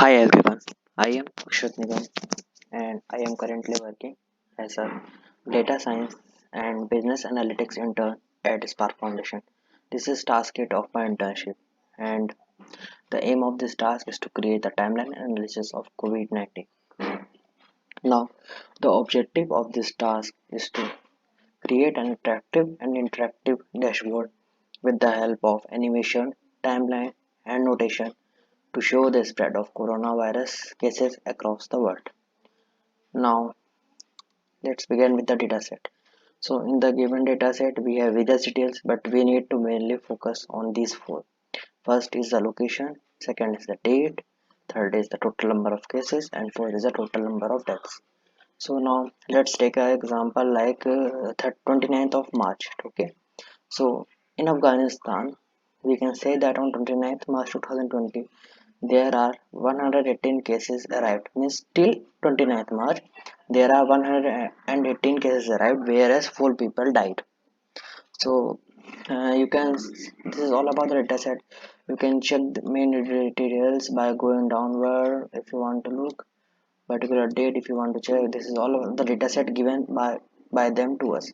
Hi everyone, I am Akshat Nigam and I am currently working as a data science and business analytics intern at Spark Foundation. This is task 8 of my internship, and the aim of this task is to create a timeline analysis of COVID-19. Now, the objective of this task is to create an attractive and interactive dashboard with the help of animation, timeline, and notation to show the spread of coronavirus cases across the world. Now, let's begin with the dataset. So, in the given dataset, we have various details, but we need to mainly focus on these four. First is the location, second is the date, third is the total number of cases, and fourth is the total number of deaths. So, now let's take an example like 29th of March. Okay, so in Afghanistan, we can say that on 29th March 2020, there are 118 cases arrived. Means till 29th March, there are 118 cases arrived, whereas 4 people died. So you can. This is all about the dataset. You can check the main details by going downward if you want to look particular date if you want to check. This is all of the dataset given by them to us.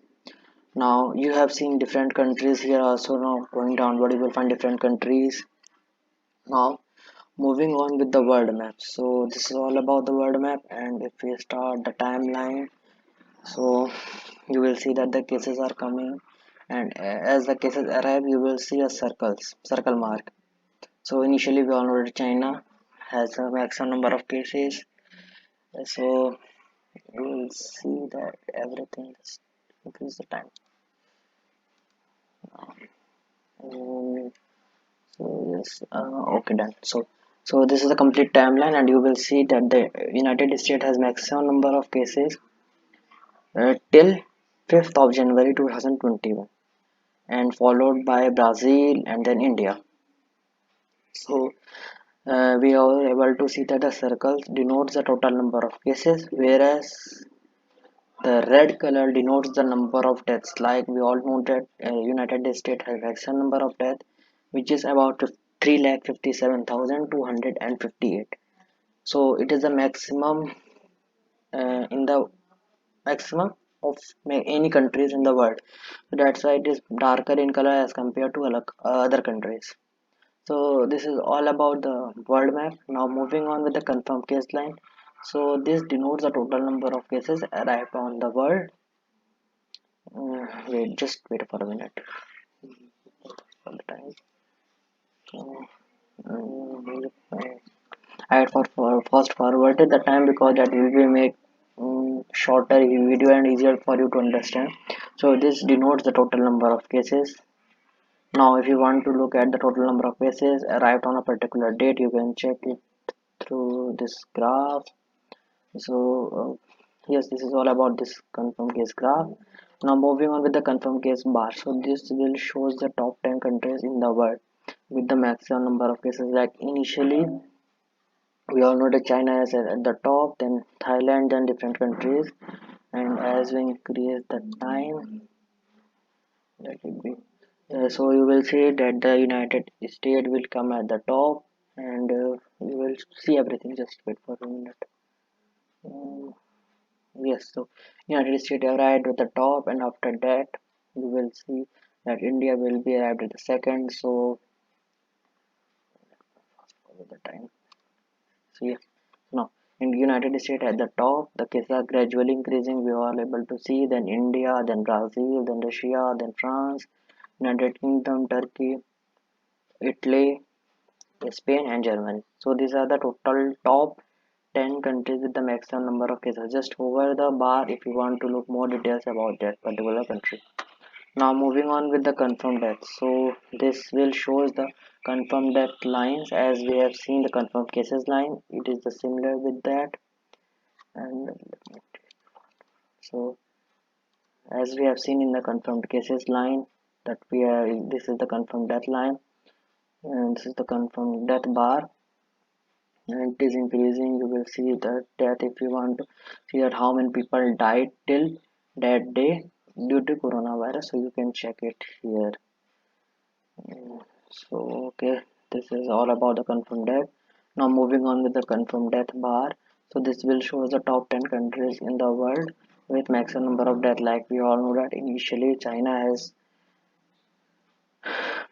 Now you have seen different countries here also. Now going downward, you will find different countries. Now moving on with the world map. So this is all about the world map, and if we start the timeline, so you will see that the cases are coming, and as the cases arrive, you will see a circle mark. So initially we all know that China has a maximum number of cases. So you will see that everything is increase the time. Um, So yes, okay, done. So this is a complete timeline, and you will see that the United States has maximum number of cases till 5th of January 2021, and followed by Brazil and then India. So we are able to see that the circles denotes the total number of cases, whereas the red color denotes the number of deaths. Like we all know that United States has maximum number of deaths, which is about 3,57,258. So it is the maximum in the maximum of any countries in the world. So that's why it is darker in color as compared to other countries. So this is all about the world map. Now moving on with the confirmed case line. So this denotes the total number of cases arrived on the world. Wait, just wait for a minute for the time. I had for first forwarded the time because that will be make shorter video and easier for you to understand. So this denotes the total number of cases. Now, if you want to look at the total number of cases arrived on a particular date, you can check it through this graph. So yes, this is all about this confirmed case graph. Now moving on with the confirmed case bar. So this will shows the top 10 countries in the world with the maximum number of cases. Like initially we all know that China is at the top, then Thailand, then different countries, and as we increase the time, let it be. So you will see that the United States will come at the top, and you will see everything. Just wait for a minute. Um, yes, so United States arrived at the top, and after that, you will see that India will be arrived at the second. So with the time. So yeah. Now, in the United States at the top, the cases are gradually increasing. We are able to see then India, then Brazil, then Russia, then France, United Kingdom, Turkey, Italy, Spain, and Germany. So these are the total top 10 countries with the maximum number of cases. Just over the bar if you want to look more details about that particular country. Now moving on with the confirmed deaths. So this will shows the confirmed death lines as we have seen the confirmed cases line. It is the similar with that, and so as we have seen in the confirmed cases line that we are this is the confirmed death line, and this is the confirmed death bar, and it is increasing. You will see the death if you want to see that how many people died till that day due to coronavirus, so you can check it here. So okay, this is all about the confirmed death. Now moving on with the confirmed death bar. So this will show the top 10 countries in the world with maximum number of death. Like we all know that initially China has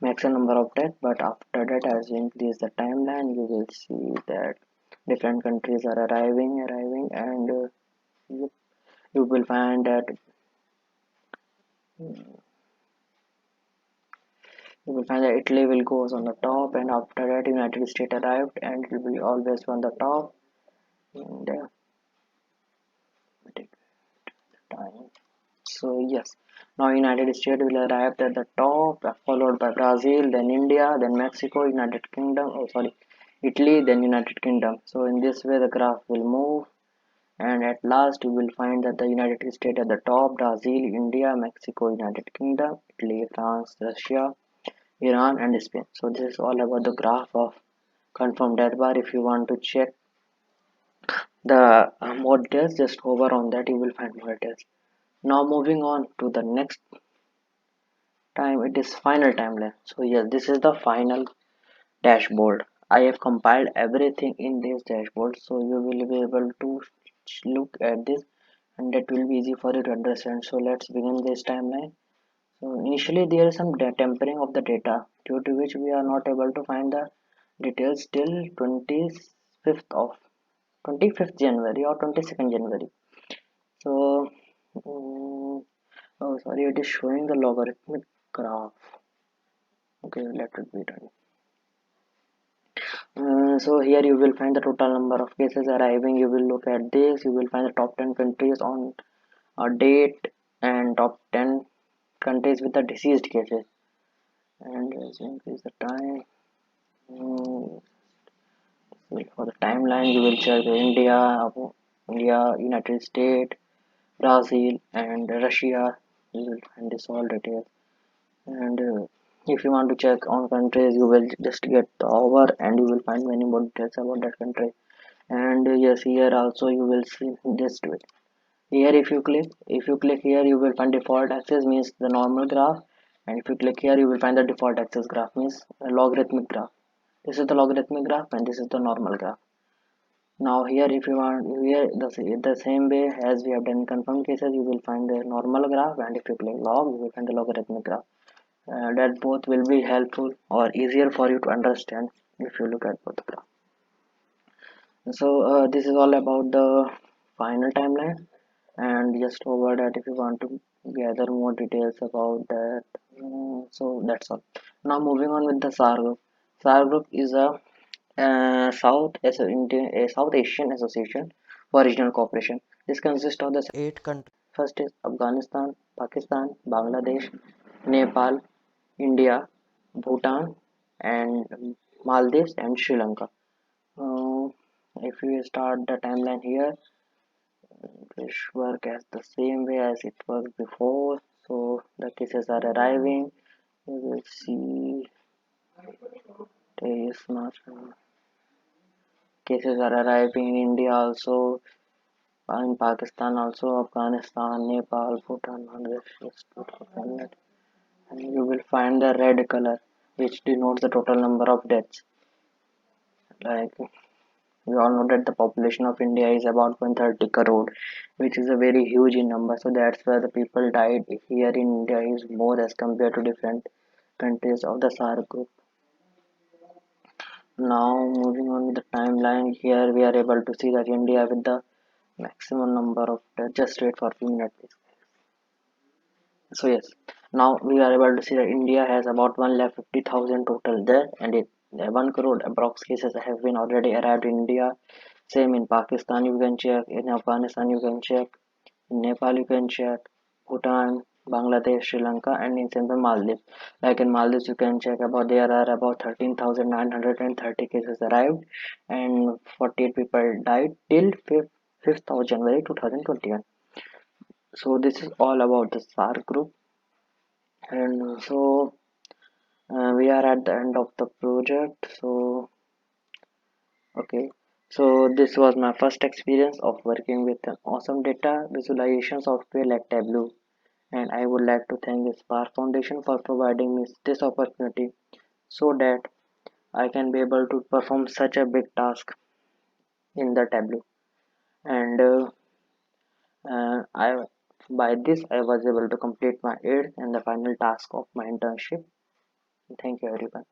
maximum number of death, but after that as we increase the timeline you will see that different countries are arriving, and you, you will find that Italy will goes on the top, and after that United States arrived and it will be always on the top. And take time. So yes, now United States will arrive at the top, followed by Brazil, then India, then Mexico, United Kingdom. Oh sorry, Italy, then United Kingdom. So in this way the graph will move, and at last you will find that the United States at the top, Brazil, India, Mexico, United Kingdom, Italy, France, Russia, Iran, and Spain. So this is all about the graph of confirmed death bar. If you want to check the more details, just hover on that, you will find more details. Now moving on to the next time, it is final timeline. So yes, this is the final dashboard. I have compiled everything in this dashboard, so you will be able to look at this, and that will be easy for you to understand. So let's begin this timeline. So initially there is some tempering of the data, due to which we are not able to find the details till 25th of 25th January or 22nd January. So oh sorry, it is showing the logarithmic graph. Okay, let it be done. So here you will find the total number of cases arriving. You will look at this. You will find the top 10 countries on a date and top 10 countries with the deceased cases. And let's increase the time. Mm, for the timeline, you will check India, United States, Brazil, and Russia. You will find this all details. And if you want to check on countries, you will just get the hour, and you will find many more details about that country. And yes, here also you will see this way. Here if you click here, you will find default axis means the normal graph, and if you click here you will find the default axis graph means a logarithmic graph. This is the logarithmic graph and this is the normal graph. Now here if you want, here the same way as we have done in confirmed cases, you will find the normal graph, and if you click log you will find the logarithmic graph. That both will be helpful or easier for you to understand if you look at both the graph. So this is all about the final timeline, and just over that if you want to gather more details about that. So that's all. Now moving on with the SAR group. SAR group is a South Asian Association for Regional Cooperation. This consists of the 8 countries. First is Afghanistan, Pakistan, Bangladesh, Nepal, India, Bhutan, and Maldives and Sri Lanka. Uh, if we start the timeline here, it work as the same way as it worked before. So the cases are arriving. You will see there is much cases are arriving in India also, in Pakistan also, Afghanistan, Nepal, Bhutan, Bangladesh, and you will find the red color which denotes the total number of deaths. Like we all know that the population of India is about 130 crore, which is a very huge in number. So that's where the people died here in India is more as compared to different countries of the SARC group. Now moving on with the timeline, here we are able to see that India with the maximum number of deaths. Just wait for a few minutes, please. So yes, now we are able to see that India has about 1,50,000 total there, and 1 crore approx cases have been already arrived in India. Same in Pakistan you can check, in Afghanistan you can check, in Nepal you can check, Bhutan, Bangladesh, Sri Lanka, and in Central Maldives. Like in Maldives you can check about there are about 13,930 cases arrived and 48 people died till 5th of January 2021. So this is all about the SARC group, and so we are at the end of the project. So okay, so this was my first experience of working with an awesome data visualization software like Tableau, and I would like to thank the Spark Foundation for providing me this opportunity so that I can be able to perform such a big task in the Tableau. And I by this I was able to complete my eighth and the final task of my internship. Thank you everyone.